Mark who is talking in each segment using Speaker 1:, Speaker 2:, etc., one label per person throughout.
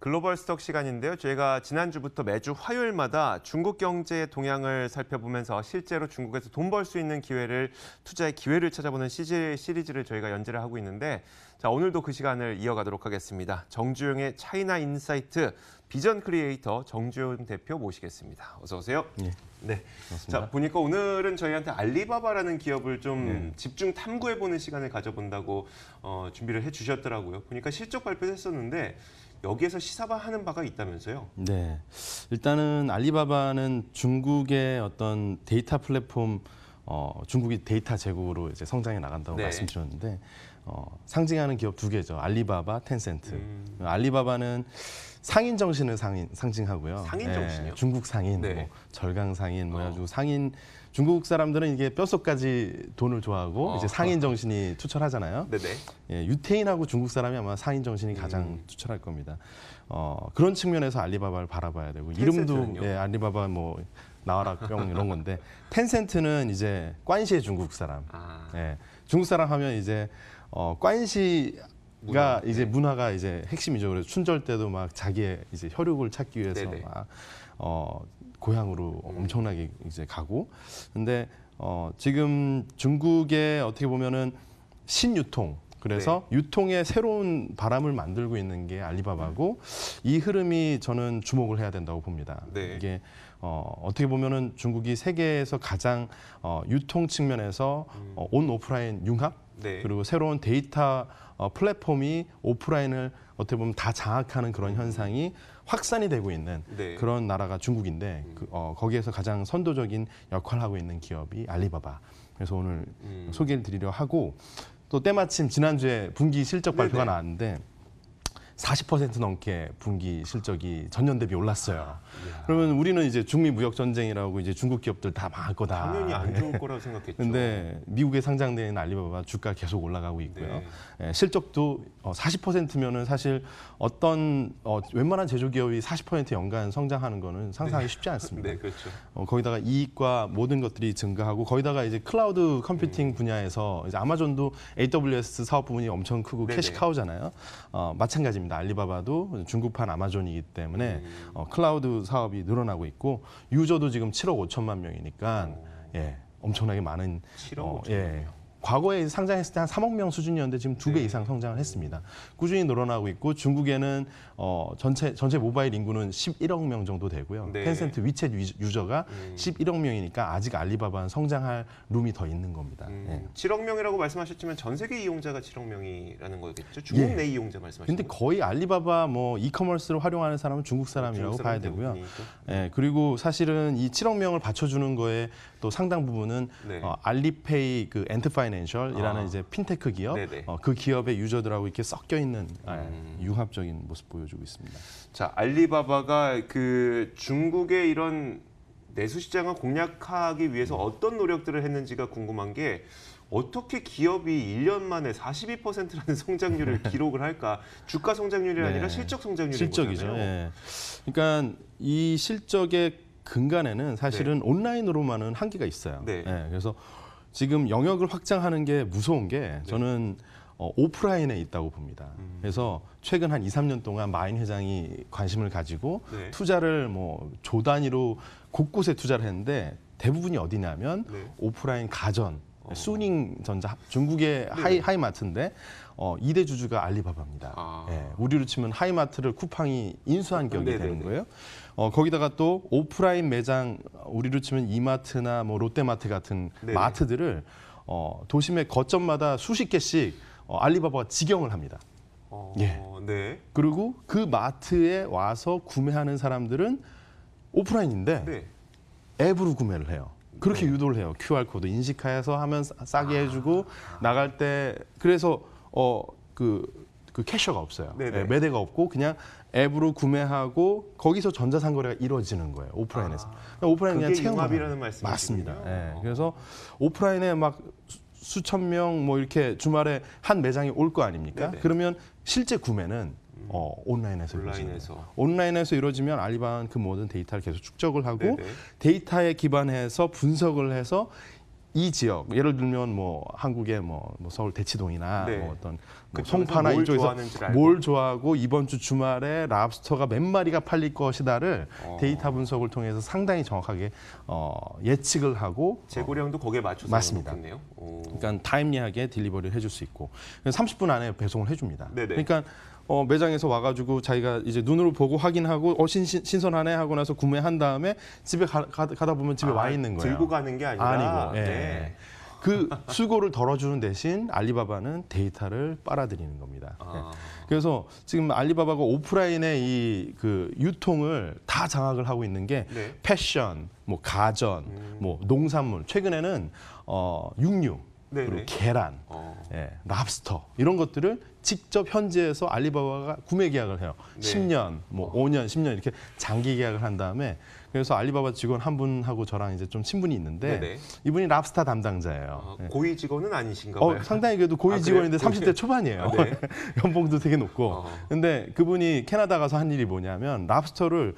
Speaker 1: 글로벌 스톡 시간인데요. 저희가 지난주부터 매주 화요일마다 중국 경제의 동향을 살펴보면서 실제로 중국에서 돈 벌 수 있는 기회를, 투자의 기회를 찾아보는 시리즈를 저희가 연재를 하고 있는데, 자, 오늘도 그 시간을 이어가도록 하겠습니다. 정주영의 차이나 인사이트 비전 크리에이터 정주영 대표 모시겠습니다. 어서 오세요.
Speaker 2: 네.
Speaker 1: 자, 보니까 오늘은 저희한테 알리바바라는 기업을 좀 집중 탐구해보는 시간을 가져본다고 준비를 해주셨더라고요. 보니까 실적 발표를 했었는데 여기에서 시사하는 바가 있다면서요?
Speaker 2: 네. 일단은 알리바바는 중국의 어떤 데이터 플랫폼, 중국이 데이터 제국으로 이제 성장해 나간다고 말씀드렸는데 상징하는 기업 두 개죠. 알리바바, 텐센트. 알리바바는 상인 정신을 상징하고요.
Speaker 1: 상인 정신이요?
Speaker 2: 중국 상인, 뭐 절강 상인, 뭐 아주 상인. 중국 사람들은 이게 뼛속까지 돈을 좋아하고 이제 상인 정신이 투철하잖아요.
Speaker 1: 네네.
Speaker 2: 예, 유태인하고 중국 사람이 아마 상인 정신이 가장 투철할 겁니다. 그런 측면에서 알리바바를 바라봐야 되고 이름도 알리바바 뭐 나와라 뿅 이런 건데 텐센트는 이제 관시의 중국 사람. 예, 중국 사람 하면 이제 관시가 이제 문화가 이제 핵심이죠. 그래서 춘절 때도 막 자기의 이제 혈육을 찾기 위해서 막 고향으로 엄청나게 이제 가고. 근데 지금 중국의 어떻게 보면은 신유통, 그래서 유통의 새로운 바람을 만들고 있는 게 알리바바고, 이 흐름이 저는 주목을 해야 된다고 봅니다. 이게 어떻게 보면은 중국이 세계에서 가장 유통 측면에서 온 오프라인 융합, 그리고 새로운 데이터 플랫폼이 오프라인을 어떻게 보면 다 장악하는 그런 현상이 확산이 되고 있는 그런 나라가 중국인데 거기에서 가장 선도적인 역할을 하고 있는 기업이 알리바바. 그래서 오늘 소개를 드리려 하고, 또 때마침 지난주에 분기 실적 발표가 나왔는데 40% 넘게 분기 실적이 전년 대비 올랐어요. 그러면 우리는 이제 중미 무역 전쟁이라고 이제 중국 기업들 다 망할 거다.
Speaker 1: 당연히 안 좋을 거라고 생각했죠.
Speaker 2: 근데 미국에 상장된 알리바바 주가 계속 올라가고 있고요. 실적도 40%면은 사실 어떤 웬만한 제조 기업이 40% 연간 성장하는 거는 상상하기 쉽지 않습니다.
Speaker 1: 그렇죠.
Speaker 2: 거기다가 이익과 모든 것들이 증가하고, 거기다가 이제 클라우드 컴퓨팅 분야에서 이제 아마존도 AWS 사업 부분이 엄청 크고 캐시카우잖아요. 마찬가지입니다. 알리바바도 중국판 아마존이기 때문에 클라우드 사업이 늘어나고 있고, 유저도 지금 7억 5천만 명이니까 엄청나게 많은
Speaker 1: 7억 5천만 명.
Speaker 2: 과거에 상장했을 때 한 3억 명 수준이었는데 지금 2배 이상 성장을 했습니다. 꾸준히 늘어나고 있고, 중국에는 전체 모바일 인구는 11억 명 정도 되고요. 텐센트 위챗 유저가 11억 명이니까 아직 알리바바는 성장할 룸이 더 있는 겁니다.
Speaker 1: 7억 명이라고 말씀하셨지만 전 세계 이용자가 7억 명이라는 거겠죠? 중국 내 이용자 말씀하시는
Speaker 2: 근데 거의 알리바바 뭐 이커머스를 활용하는 사람은 중국 사람이라고 봐야 되고요. 그리고 사실은 이 7억 명을 받쳐주는 거에 또 상당 부분은 알리페이 그 엔트파이낸셜이라는 이제 핀테크 기업, 그 기업의 유저들하고 이렇게 섞여 있는 융합적인 모습 보여주고 있습니다.
Speaker 1: 자, 알리바바가 그 중국의 이런 내수 시장을 공략하기 위해서 어떤 노력들을 했는지가 궁금한 게, 어떻게 기업이 1년 만에 42%라는 성장률을 기록을 할까? 주가 성장률이 아니라 실적 성장률인
Speaker 2: 실적이죠.
Speaker 1: 거잖아요.
Speaker 2: 그러니까 이 실적의 근간에는 사실은 온라인으로만은 한계가 있어요. 그래서 지금 영역을 확장하는 게 무서운 게 저는 오프라인에 있다고 봅니다. 그래서 최근 한 2, 3년 동안 마인 회장이 관심을 가지고 투자를 뭐 조 단위로 곳곳에 투자를 했는데, 대부분이 어디냐면 오프라인 가전, 수닝 전자, 중국의 하이마트인데 2대 주주가 알리바바입니다. 우리로 치면 하이마트를 쿠팡이 인수한 격이 되는 거예요. 거기다가 또 오프라인 매장, 우리로 치면 이마트나 뭐 롯데마트 같은 마트들을 도심의 거점마다 수십 개씩 알리바바가 직영을 합니다. 그리고 그 마트에 와서 구매하는 사람들은 오프라인인데 앱으로 구매를 해요. 그렇게 유도를 해요. QR코드 인식해서 하면 싸게 해주고, 나갈 때 그래서 그 캐셔가 없어요. 매대가 없고 그냥 앱으로 구매하고 거기서 전자상거래가 이루어지는 거예요. 오프라인에서. 오프라인 그냥
Speaker 1: 체험이라는 말씀이시군요.
Speaker 2: 맞습니다. 그래서 오프라인에 막 수천 명 뭐 이렇게 주말에 한 매장에 올 거 아닙니까? 그러면 실제 구매는 온라인에서 이루어집니다. 온라인에서 이루어지면 알리바바는 그 모든 데이터를 계속 축적을 하고 데이터에 기반해서 분석을 해서 이 지역, 예를 들면 뭐 한국의 뭐 서울 대치동이나 뭐 어떤 송파나
Speaker 1: 뭘
Speaker 2: 이쪽에서
Speaker 1: 좋아하는지를 알고.
Speaker 2: 뭘 좋아하고 이번 주 주말에 랍스터가 몇 마리가 팔릴 것이다를 데이터 분석을 통해서 상당히 정확하게 예측을 하고
Speaker 1: 재고량도 거기에 맞춰서
Speaker 2: 맞습니다.
Speaker 1: 놓겠네요.
Speaker 2: 그러니까 타임리하게 딜리버리를 해줄 수 있고 30분 안에 배송을 해줍니다.
Speaker 1: 네네.
Speaker 2: 그러니까 매장에서 와가지고 자기가 이제 눈으로 보고 확인하고 신선하네 하고 나서 구매한 다음에 집에 가다 보면 집에 와 있는 거예요.
Speaker 1: 들고 가는 게 아니라.
Speaker 2: 아니고. 예.
Speaker 1: 네.
Speaker 2: 그 수고를 덜어주는 대신 알리바바는 데이터를 빨아들이는 겁니다. 예. 그래서 지금 알리바바가 오프라인의 이 그 유통을 다 장악을 하고 있는 게
Speaker 1: 네.
Speaker 2: 패션, 뭐 가전, 뭐 농산물. 최근에는 육류,
Speaker 1: 네네.
Speaker 2: 그리고 계란, 랍스터 이런 것들을 직접 현지에서 알리바바가 구매 계약을 해요.
Speaker 1: 네.
Speaker 2: 10년, 뭐 5년, 10년 이렇게 장기 계약을 한 다음에 그래서 알리바바 직원 한 분하고 저랑 이제 좀 친분이 있는데
Speaker 1: 네네.
Speaker 2: 이분이 랍스타 담당자예요.
Speaker 1: 고위 직원은 아니신가 봐요.
Speaker 2: 상당히 그래도 고위 직원인데
Speaker 1: 그래요?
Speaker 2: 30대 초반이에요.
Speaker 1: 네.
Speaker 2: 연봉도 되게 높고. 근데 그분이 캐나다 가서 한 일이 뭐냐면 랍스터를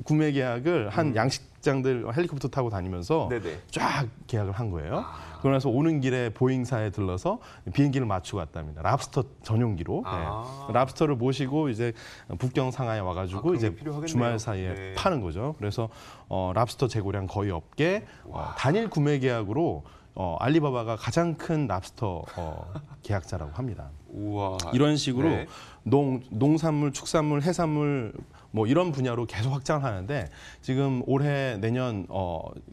Speaker 2: 구매 계약을 한 양식장들 헬리콥터 타고 다니면서
Speaker 1: 네네.
Speaker 2: 쫙 계약을 한 거예요. 그러면서 오는 길에 보잉사에 들러서 비행기를 맞추고 왔답니다. 랍스터 전용기로. 네. 랍스터를 모시고 이제 북경 상하에 와가지고 이제
Speaker 1: 필요하겠네요.
Speaker 2: 주말 사이에
Speaker 1: 네.
Speaker 2: 파는 거죠. 그래서 랍스터 재고량 거의 없게 단일 구매 계약으로 알리바바가 가장 큰 랍스터 계약자라고 합니다.
Speaker 1: 우와.
Speaker 2: 이런 식으로
Speaker 1: 네.
Speaker 2: 농산물, 축산물, 해산물 뭐 이런 분야로 계속 확장을 하는데 지금 올해 내년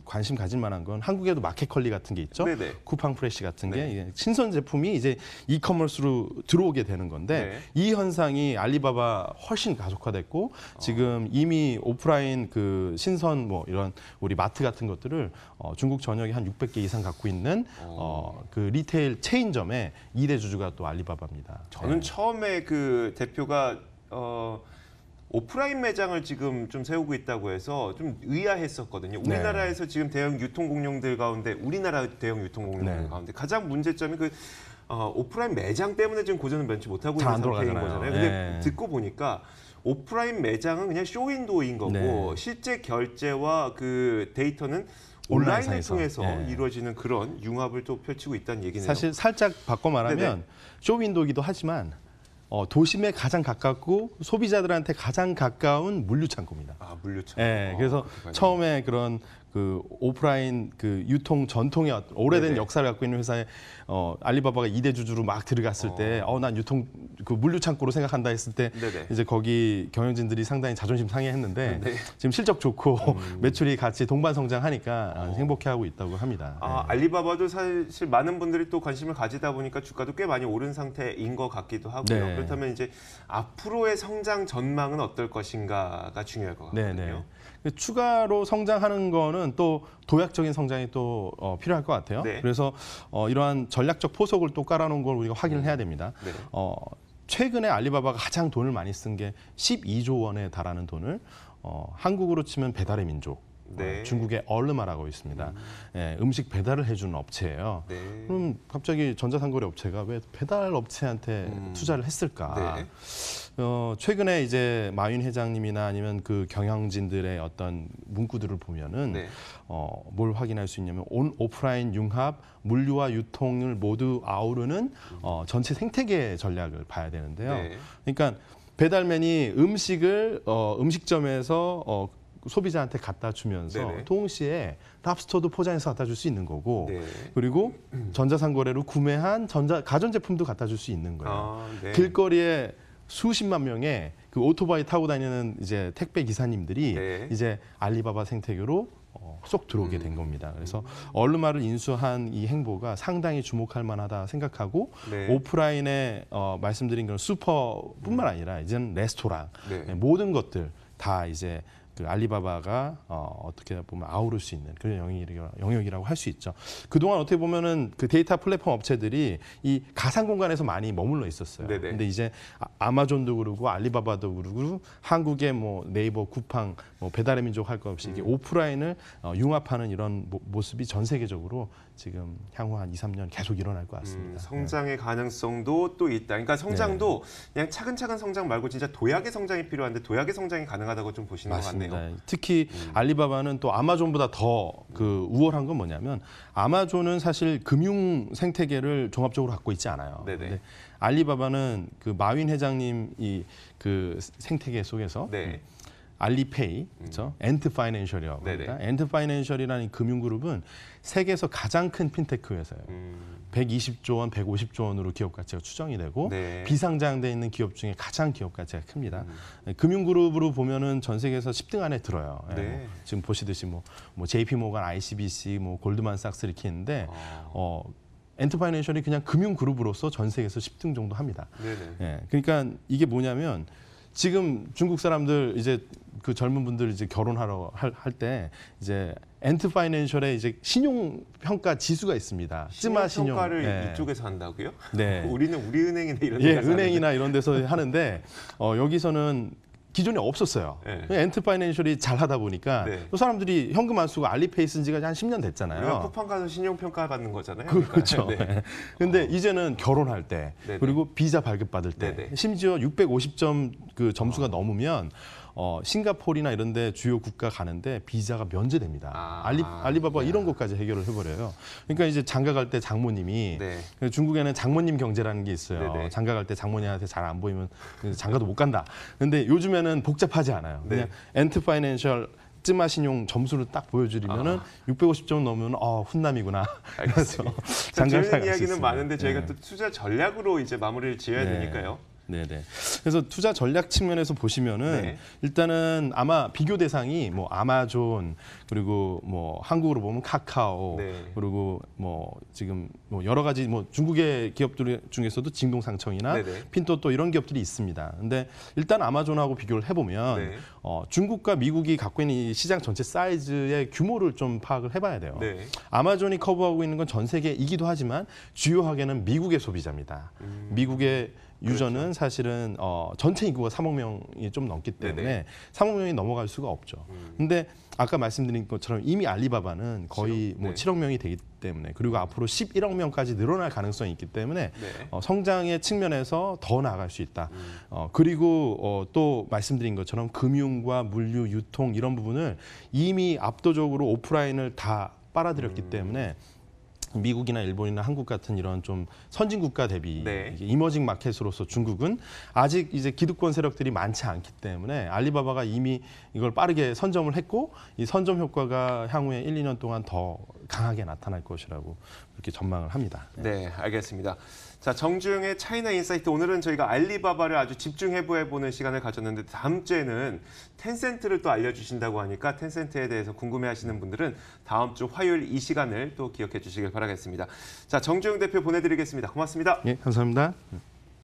Speaker 2: 관심 가질 만한 건 한국에도 마켓컬리 같은 게 있죠.
Speaker 1: 네네.
Speaker 2: 쿠팡 프레시 같은 게
Speaker 1: 네.
Speaker 2: 이게 신선 제품이 이제 이커머스로 들어오게 되는 건데 이 현상이 알리바바 훨씬 가속화됐고 지금 이미 오프라인 그 신선 뭐 이런 우리 마트 같은 것들을 중국 전역에 한 600개 이상 갖고 있는 그 리테일 체인점의 2대 주주가 또 알리바바입니다.
Speaker 1: 저는 처음에 그 대표가 오프라인 매장을 지금 좀 세우고 있다고 해서 좀 의아했었거든요. 우리나라에서 지금 대형 유통공룡들 가운데 우리나라 대형 유통공룡들 가운데 가장 문제점이 그 오프라인 매장 때문에 지금 고전을 면치 못하고 있는 상태인 거잖아요. 근데 듣고 보니까 오프라인 매장은 그냥 쇼윈도어인 거고 실제 결제와 그 데이터는 온라인을 통해서 이루어지는 그런 융합을 또 펼치고 있다는 얘기네요.
Speaker 2: 사실 살짝 바꿔 말하면 쇼윈도우기도 하지만 도심에 가장 가깝고 소비자들한테 가장 가까운 물류창고입니다.
Speaker 1: 물류창고.
Speaker 2: 네, 그래서 처음에 그런 그 오프라인 그 유통 전통의 오래된 역사를 갖고 있는 회사에 알리바바가 2대 주주로 막 들어갔을 때 난 유통 그 물류 창고로 생각한다 했을 때 이제 거기 경영진들이 상당히 자존심 상해했는데 지금 실적 좋고 매출이 같이 동반 성장하니까 행복해하고 있다고 합니다.
Speaker 1: 알리바바도 사실 많은 분들이 또 관심을 가지다 보니까 주가도 꽤 많이 오른 상태인 것 같기도 하고요. 그렇다면 이제 앞으로의 성장 전망은 어떨 것인가가 중요할 것 같거든요.
Speaker 2: 추가로 성장하는 거는 또 도약적인 성장이 또 필요할 것 같아요. 그래서 이러한 전략적 포석을 또 깔아놓은 걸 우리가 확인을 해야 됩니다. 최근에 알리바바가 가장 돈을 많이 쓴 게 12조 원에 달하는 돈을 한국으로 치면 배달의 민족, 중국의 얼르마라고 있습니다. 음식 배달을 해주는 업체예요. 그럼 갑자기 전자상거래 업체가 왜 배달 업체한테 투자를 했을까? 최근에 이제 마윈 회장님이나 아니면 그 경영진들의 어떤 문구들을 보면은 뭘 확인할 수 있냐면 오프라인 융합, 물류와 유통을 모두 아우르는 전체 생태계 전략을 봐야 되는데요. 그러니까 배달맨이 음식을 음식점에서 소비자한테 갖다 주면서 동시에 랍스터도 포장해서 갖다 줄 수 있는 거고 그리고 전자상거래로 구매한 가전제품도 갖다 줄 수 있는 거예요. 길거리에 수십만 명의 그 오토바이 타고 다니는 이제 택배 기사님들이 이제 알리바바 생태계로 쏙 들어오게 된 겁니다. 그래서 얼르마를 인수한 이 행보가 상당히 주목할 만하다 생각하고 오프라인에 말씀드린 그런 슈퍼뿐만 아니라 이제는 레스토랑 모든 것들 다 이제 그 알리바바가 어떻게 보면 아우를 수 있는 그런 영역이라고 할 수 있죠. 그동안 어떻게 보면은 그 데이터 플랫폼 업체들이 이 가상 공간에서 많이 머물러 있었어요. 근데 이제 아마존도 그러고 알리바바도 그러고 한국의 뭐 네이버, 쿠팡, 뭐 배달의 민족 할 것 없이 이게 오프라인을 융합하는 이런 모습이 전 세계적으로 지금 향후 한 2, 3년 계속 일어날 것 같습니다.
Speaker 1: 성장의 가능성도 또 있다. 그러니까 성장도 그냥 차근차근 성장 말고 진짜 도약의 성장이 필요한데 도약의 성장이 가능하다고 좀 보시는 것 같네요. 그러네요.
Speaker 2: 특히 알리바바는 또 아마존보다 더 그 우월한 건 뭐냐면 아마존은 사실 금융 생태계를 종합적으로 갖고 있지 않아요.
Speaker 1: 네네.
Speaker 2: 근데 알리바바는 그 마윈 회장님 그 생태계 속에서
Speaker 1: 네.
Speaker 2: 알리페이, 그렇죠? 엔트 파이낸셜이라고 합니다.
Speaker 1: 네네.
Speaker 2: 엔트 파이낸셜이라는 금융그룹은 세계에서 가장 큰 핀테크 회사예요. 120조 원, 150조 원으로 기업 가치가 추정이 되고
Speaker 1: 네.
Speaker 2: 비상장돼 있는 기업 중에 가장 기업 가치가 큽니다. 금융그룹으로 보면은 전 세계에서 10등 안에 들어요. 예,
Speaker 1: 네.
Speaker 2: 뭐 지금 보시듯이 뭐 JP 모건, ICBC, 뭐 골드만삭스 이렇게 있는데 엔트 파이낸셜이 그냥 금융그룹으로서 전 세계에서 10등 정도 합니다.
Speaker 1: 네네.
Speaker 2: 예, 그러니까 이게 뭐냐면 지금 중국 사람들 이제 그 젊은 분들 이제 결혼하러 할 때 이제 엔트 파이낸셜에 이제 신용 평가 지수가 있습니다. 쯔마 신용
Speaker 1: 평가를
Speaker 2: 예.
Speaker 1: 이쪽에서 한다고요?
Speaker 2: 네.
Speaker 1: 우리는 우리은행이나 이런
Speaker 2: 예,
Speaker 1: 데서
Speaker 2: 은행이나 이런 데서 하는데 여기서는 기존에 없었어요.
Speaker 1: 네.
Speaker 2: 엔트 파이낸셜이 잘 하다 보니까
Speaker 1: 네.
Speaker 2: 또 사람들이 현금 안 쓰고 알리페이 쓴 지가 한 10년 됐잖아요.
Speaker 1: 우리가 쿠팡 가서 신용 평가 받는 거잖아요.
Speaker 2: 그렇죠.
Speaker 1: 네.
Speaker 2: 근데 이제는 결혼할 때
Speaker 1: 네네.
Speaker 2: 그리고 비자 발급받을 때
Speaker 1: 네네.
Speaker 2: 심지어 650점 그 점수가 넘으면 싱가포르나 이런 데 주요 국가 가는데 비자가 면제됩니다. 알리바바 이런 것까지 해결을 해버려요. 그러니까 이제 장가 갈 때 장모님이
Speaker 1: 네.
Speaker 2: 중국에는 장모님 경제라는 게 있어요.
Speaker 1: 네네.
Speaker 2: 장가 갈 때 장모님한테 잘 안 보이면 장가도 못 간다. 근데 요즘에는 복잡하지 않아요. 그냥 엔트 파이낸셜 쯔마 신용 점수를 딱 보여주면은 650점 넘으면 훈남이구나. 그래서
Speaker 1: 재밌는
Speaker 2: 갈수
Speaker 1: 이야기는
Speaker 2: 있습니다.
Speaker 1: 많은데 저희가
Speaker 2: 네.
Speaker 1: 또 투자 전략으로 이제 마무리를 지어야
Speaker 2: 네.
Speaker 1: 되니까요.
Speaker 2: 네네. 그래서 투자 전략 측면에서 보시면은
Speaker 1: 네.
Speaker 2: 일단은 아마 비교 대상이 뭐 아마존 그리고 뭐 한국으로 보면 카카오
Speaker 1: 네.
Speaker 2: 그리고 뭐 지금 뭐 여러 가지 뭐 중국의 기업들 중에서도 징동상청이나
Speaker 1: 네네.
Speaker 2: 핀토또 이런 기업들이 있습니다. 근데 일단 아마존하고 비교를 해보면
Speaker 1: 네.
Speaker 2: 중국과 미국이 갖고 있는 이 시장 전체 사이즈의 규모를 좀 파악을 해봐야 돼요.
Speaker 1: 네.
Speaker 2: 아마존이 커버하고 있는 건 전 세계이기도 하지만 주요하게는 미국의 소비자입니다. 미국의 유저는
Speaker 1: 그렇죠.
Speaker 2: 사실은 전체 인구가 3억 명이 좀 넘기 때문에
Speaker 1: 네네.
Speaker 2: 3억 명이 넘어갈 수가 없죠. 근데 아까 말씀드린 것처럼 이미 알리바바는 거의
Speaker 1: 7억?
Speaker 2: 뭐
Speaker 1: 네.
Speaker 2: 7억 명이 되기 때문에 그리고 앞으로 11억 명까지 늘어날 가능성이 있기 때문에
Speaker 1: 네.
Speaker 2: 성장의 측면에서 더 나아갈 수 있다. 그리고 또 말씀드린 것처럼 금융과 물류, 유통 이런 부분을 이미 압도적으로 오프라인을 다 빨아들였기 때문에 미국이나 일본이나 한국 같은 이런 좀 선진 국가 대비
Speaker 1: 네.
Speaker 2: 이게 이머징 마켓으로서 중국은 아직 이제 기득권 세력들이 많지 않기 때문에 알리바바가 이미 이걸 빠르게 선점을 했고 이 선점 효과가 향후에 1, 2년 동안 더 강하게 나타날 것이라고 그렇게 전망을 합니다.
Speaker 1: 네, 알겠습니다. 자, 정주영의 차이나 인사이트 오늘은 저희가 알리바바를 아주 집중해보는 시간을 가졌는데 다음 주에는 텐센트를 또 알려주신다고 하니까 텐센트에 대해서 궁금해하시는 분들은 다음 주 화요일 이 시간을 또 기억해 주시길 바라겠습니다. 자, 정주영 대표 보내드리겠습니다. 고맙습니다.
Speaker 2: 예, 감사합니다.